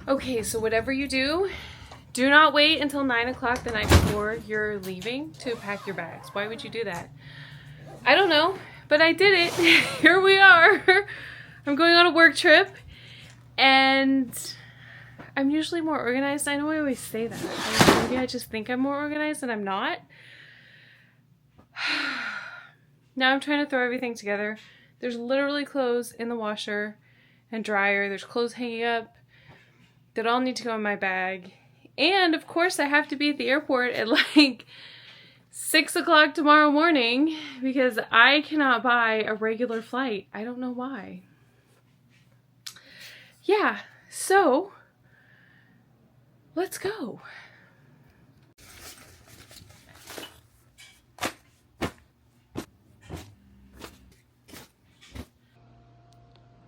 Okay, so whatever you do, do not wait until 9 o'clock the night before you're leaving to pack your bags. Why would you do that? I don't know, but I did it. Here we are. I'm going on a work trip, and I'm usually more organized. I know I always say that. Maybe I just think I'm more organized and I'm not. Now I'm trying to throw everything together. There's literally clothes in the washer and dryer. There's clothes hanging up that all need to go in my bag. And of course I have to be at the airport at like 6 o'clock tomorrow morning because I cannot buy a regular flight. I don't know why. Yeah, so let's go.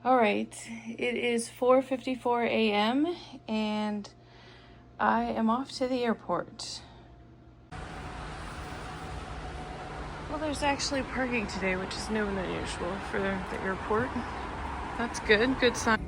All right, it is 4:54 a.m. and I am off to the airport. Well, there's actually parking today, which is new and unusual for the airport. That's good, good sign.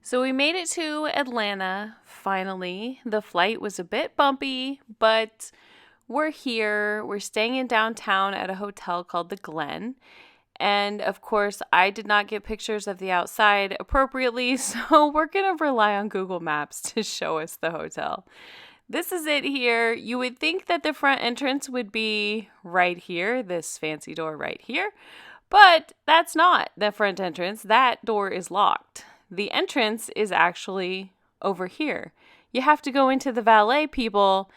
So we made it to Atlanta, finally. The flight was a bit bumpy, but we're here. We're staying in downtown at a hotel called the Glen. And of course, I did not get pictures of the outside appropriately, so we're going to rely on Google Maps to show us the hotel. This is it here. You would think that the front entrance would be right here, this fancy door right here, but that's not the front entrance. That door is locked. The entrance is actually over here. You have to go into the valet people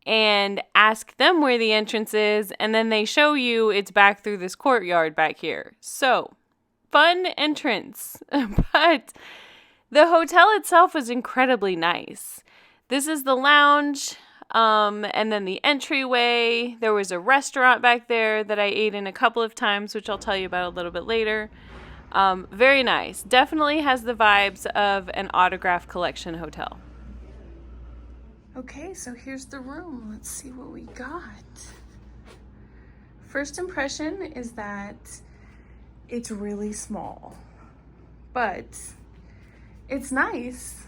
and ask them where the entrance is, and then they show you it's back through this courtyard back here. So, fun entrance. But the hotel itself is incredibly nice. This is the lounge, and then the entryway. There was a restaurant back there that I ate in a couple of times, which I'll tell you about a little bit later. Very nice. Definitely has the vibes of an autograph collection hotel. Okay, so here's the room. Let's see what we got. First impression is that it's really small, but it's nice.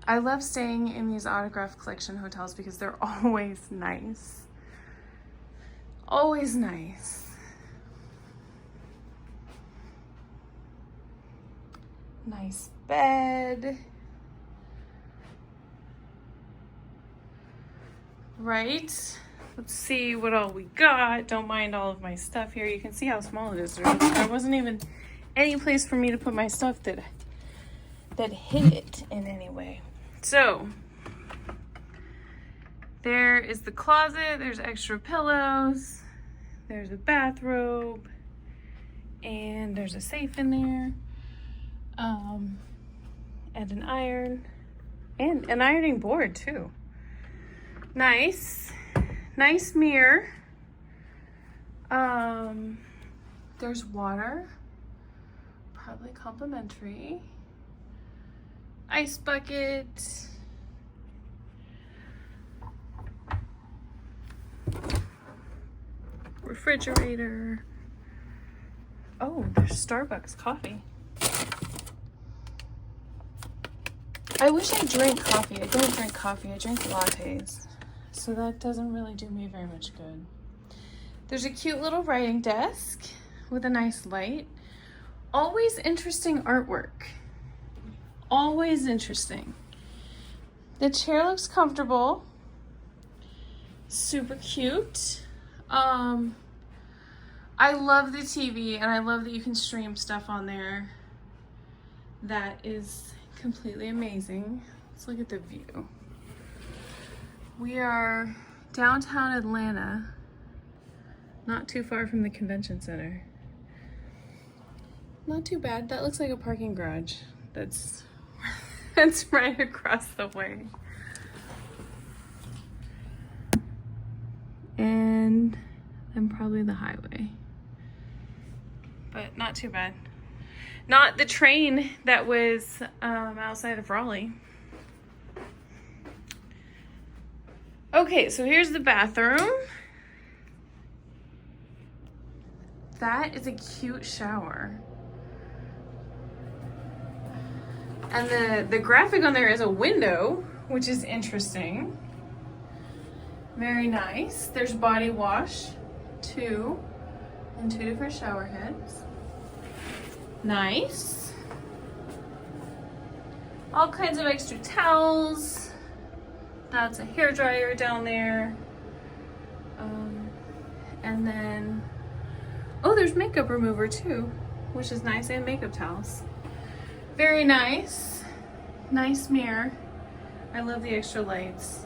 I love staying in these autograph collection hotels because they're always nice. Always nice. Nice bed. Right? Let's see what all we got. Don't mind all of my stuff here. You can see how small it is. There wasn't even any place for me to put my stuff that hid it in any way. So, there is the closet. There's extra pillows. There's a bathrobe. And there's a safe in there. And an iron. And an ironing board, too. Nice. Nice mirror. There's water. Probably complimentary. Ice bucket. Refrigerator. Oh, there's Starbucks coffee. I wish I drank coffee. I don't drink coffee. I drink lattes. so that doesn't really do me very much good. There's a cute little writing desk with a nice light. Always interesting artwork. Always interesting. The chair looks comfortable. Super cute. I love the TV, and I love that you can stream stuff on there. That is completely amazing. Let's look at the view. We are downtown Atlanta, not too far from the convention center. Not too bad. That looks like a parking garage. That's right across the way. And then probably the highway. But not too bad. Not the train that was outside of Raleigh. Okay, so here's the bathroom. That is a cute shower. And the graphic on there is a window, which is interesting. Very nice. There's body wash, two different shower heads. Nice. All kinds of extra towels. That's a hairdryer down there. And then, oh, there's makeup remover too, which is nice, and makeup towels. Very nice. Nice mirror. I love the extra lights.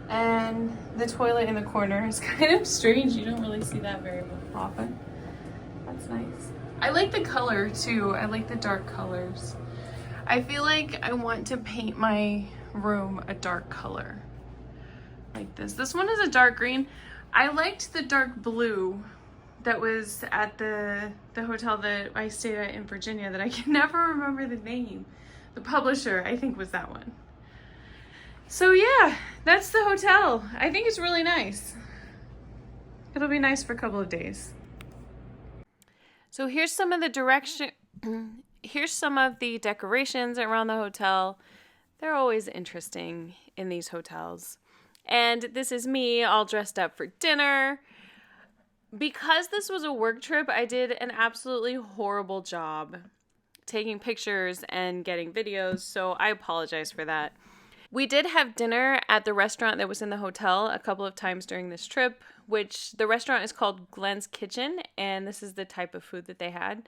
And the toilet in the corner is kind of strange. You don't really see that very often. That's nice. I like the color too. I like the dark colors. I feel like I want to paint my room a dark color. Like this. This one is a dark green. I liked the dark blue that was at the hotel that I stayed at in Virginia that I can never remember the name. The publisher, I think, was that one. So yeah, that's the hotel. I think it's really nice. It'll be nice for a couple of days. So here's some of the decorations around the hotel. They're always interesting in these hotels. And this is me all dressed up for dinner. Because this was a work trip, I did an absolutely horrible job taking pictures and getting videos, so I apologize for that. We did have dinner at the restaurant that was in the hotel a couple of times during this trip, which the restaurant is called Glenn's Kitchen, and this is the type of food that they had.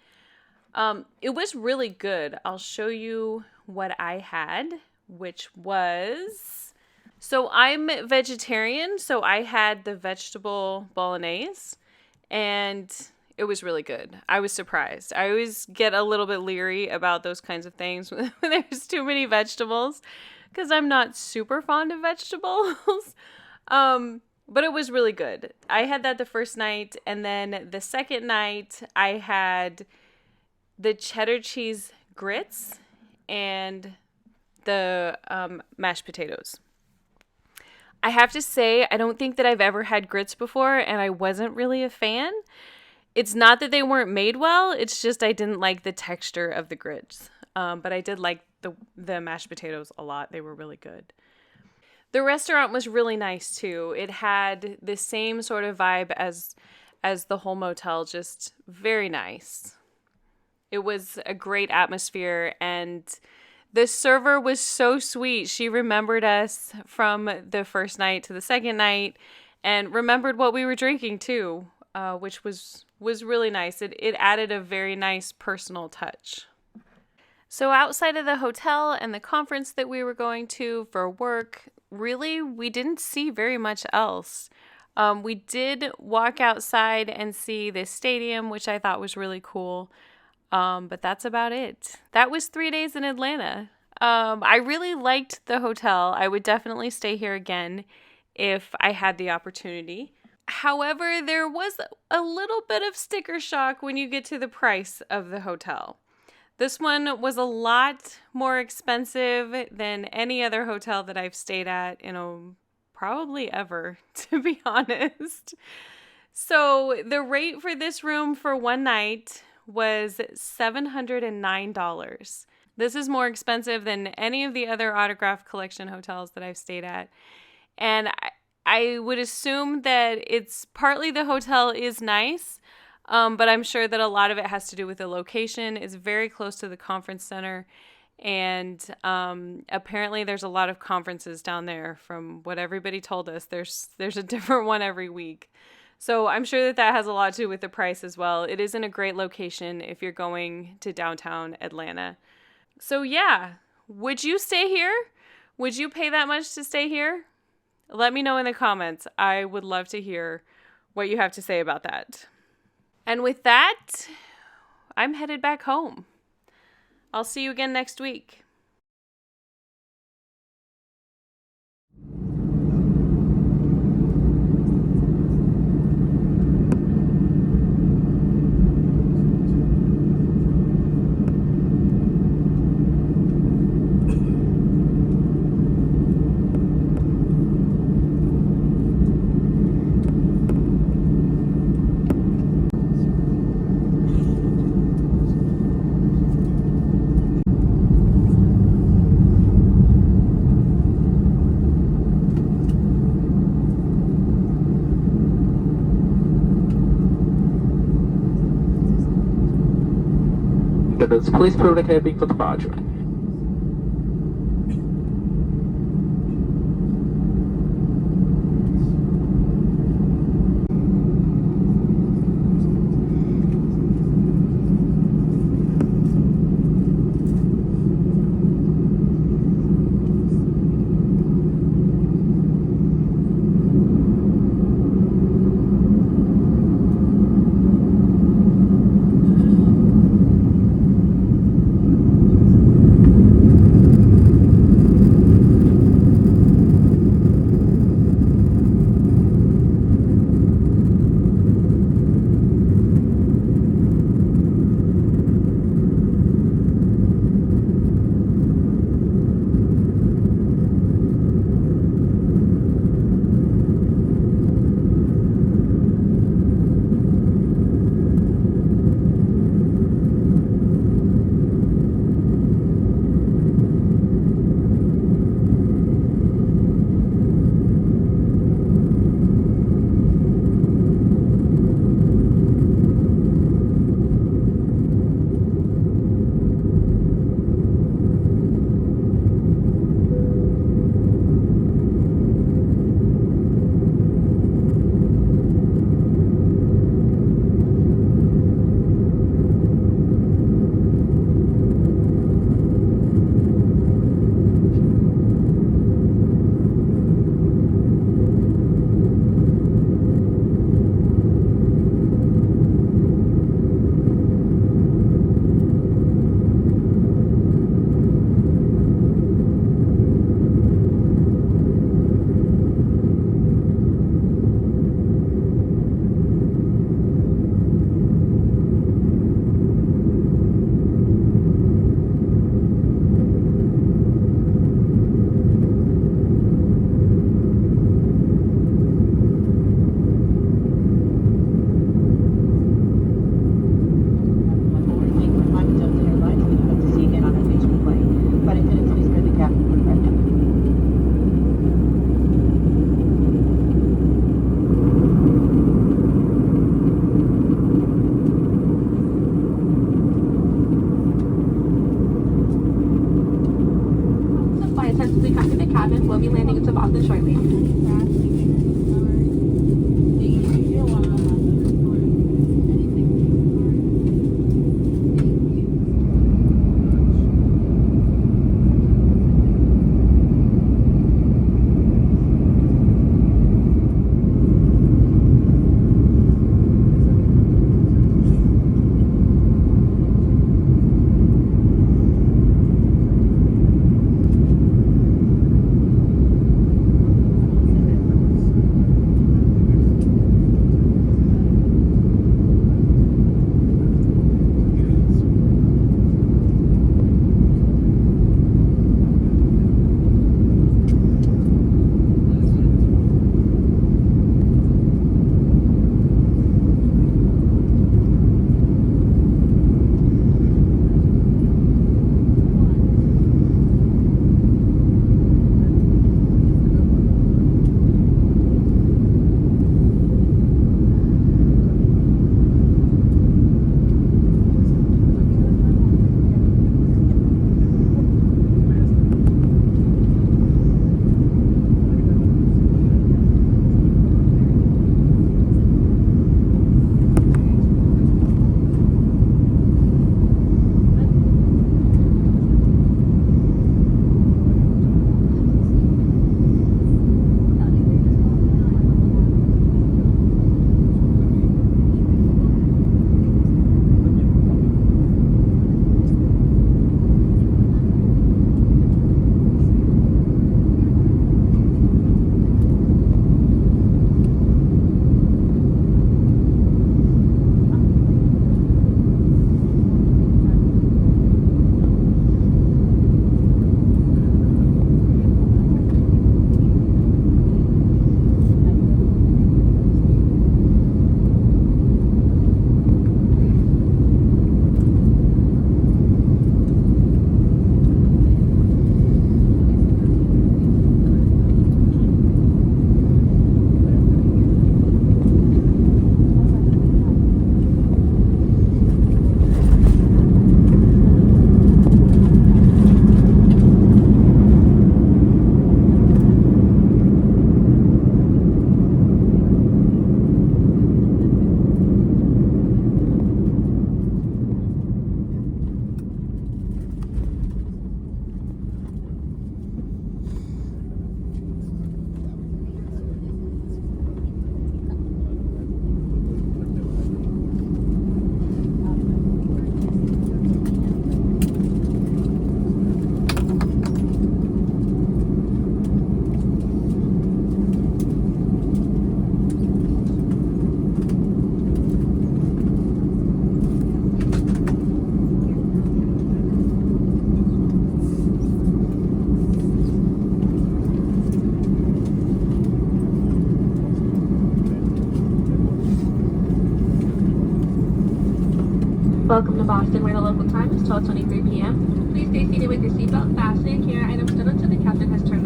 It was really good. I'll show you what I had, which was... So I'm vegetarian, so I had the vegetable bolognese, and it was really good. I was surprised. I always get a little bit leery about those kinds of things when there's too many vegetables, because I'm not super fond of vegetables. But it was really good. I had that the first night, and then the second night I had the cheddar cheese grits and the mashed potatoes. I have to say, I don't think that I've ever had grits before, and I wasn't really a fan. It's not that they weren't made well, it's just I didn't like the texture of the grits. But I did like the mashed potatoes a lot. They were really good. The restaurant was really nice too. It had the same sort of vibe as the whole motel, just very nice. It was a great atmosphere, and the server was so sweet. She remembered us from the first night to the second night and remembered what we were drinking too, which was really nice. It added a very nice personal touch. So outside of the hotel and the conference that we were going to for work, really, we didn't see very much else. We did walk outside and see the stadium, which I thought was really cool. But that's about it. That was 3 days in Atlanta. I really liked the hotel. I would definitely stay here again if I had the opportunity. However, there was a little bit of sticker shock when you get to the price of the hotel. This one was a lot more expensive than any other hotel that I've stayed at probably ever, to be honest. So the rate for this room for one night was $709. This is more expensive than any of the other Autograph Collection hotels that I've stayed at. And I would assume that it's partly the hotel is nice, but I'm sure that a lot of it has to do with the location. It's very close to the conference center. And apparently there's a lot of conferences down there. From what everybody told us, there's a different one every week. So I'm sure that that has a lot to do with the price as well. It is in a great location if you're going to downtown Atlanta. So yeah, would you stay here? Would you pay that much to stay here? Let me know in the comments. I would love to hear what you have to say about that. And with that, I'm headed back home. I'll see you again next week. Please prove the cabin for departure. Welcome to Boston, where the local time is 12:23 p.m. Please stay seated with your seatbelt fastened and carry items done until the captain has turned